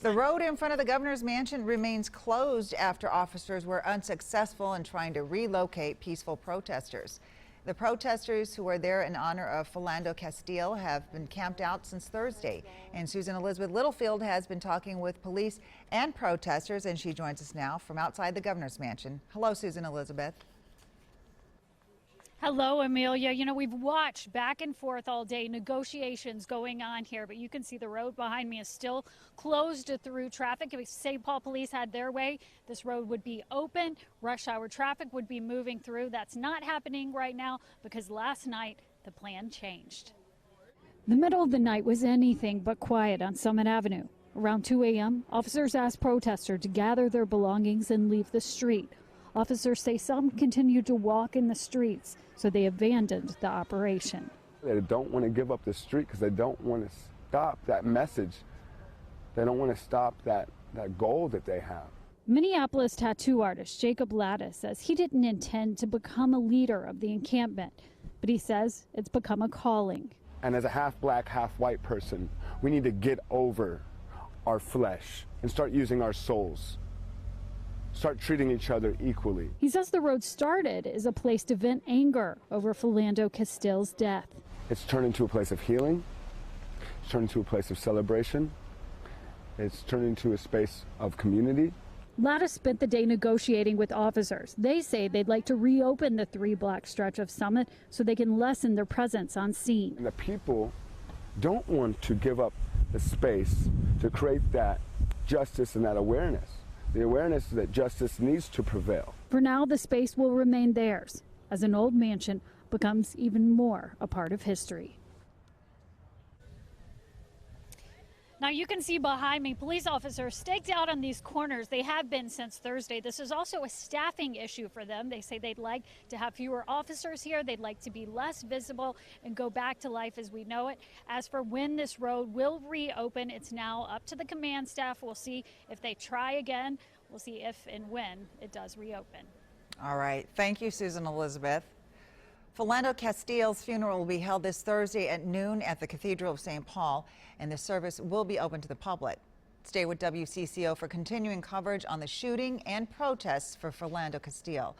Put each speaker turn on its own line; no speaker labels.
The road in front of the governor's mansion remains closed after officers were unsuccessful in trying to relocate peaceful protesters. The protesters who were there in honor of Philando Castile have been camped out since Thursday. And Susan-Elizabeth Littlefield has been talking with police and protesters, and she joins us now from outside the governor's mansion. Hello, Susan-Elizabeth.
Hello, Amelia. You know, we've watched back and forth all day, negotiations going on here, but you can see the road behind me is still closed through traffic. If St. Paul police had their way, this road would be open. Rush hour traffic would be moving through. That's not happening right now because last night the plan changed. The middle of the night was anything but quiet on Summit Avenue. Around 2 a.m., officers asked protesters to gather their belongings and leave the street. Officers say some continued to walk in the streets, so they abandoned the operation.
They don't want to give up the street because they don't want to stop that message. They don't want to stop that goal that they have.
Minneapolis tattoo artist Jacob Lattis says he didn't intend to become a leader of the encampment, but he says it's become a calling.
And as a half black, half white person, we need to get over our flesh and start using our souls. Start treating each other equally.
He says the road started as a place to vent anger over Philando Castile's death.
It's turned into a place of healing. It's turned into a place of celebration. It's turned into a space of community.
Lattis spent the day negotiating with officers. They say they'd like to reopen the 3-block stretch of Summit so they can lessen their presence on scene.
And the people don't want to give up the space to create that justice and that awareness. The awareness that justice needs to prevail.
For now, the space will remain theirs as an old mansion becomes even more a part of history. Now you can see behind me police officers staked out on these corners. They have been since Thursday. This is also a staffing issue for them. They say they'd like to have fewer officers here. They'd like to be less visible and go back to life as we know it. As for when this road will reopen, it's now up to the command staff. We'll see if they try again. We'll see if and when it does reopen.
All right. Thank you, Susan-Elizabeth. Philando Castile's funeral will be held this Thursday at noon at the Cathedral of St. Paul, and the service will be open to the public. Stay with WCCO for continuing coverage on the shooting and protests for Philando Castile.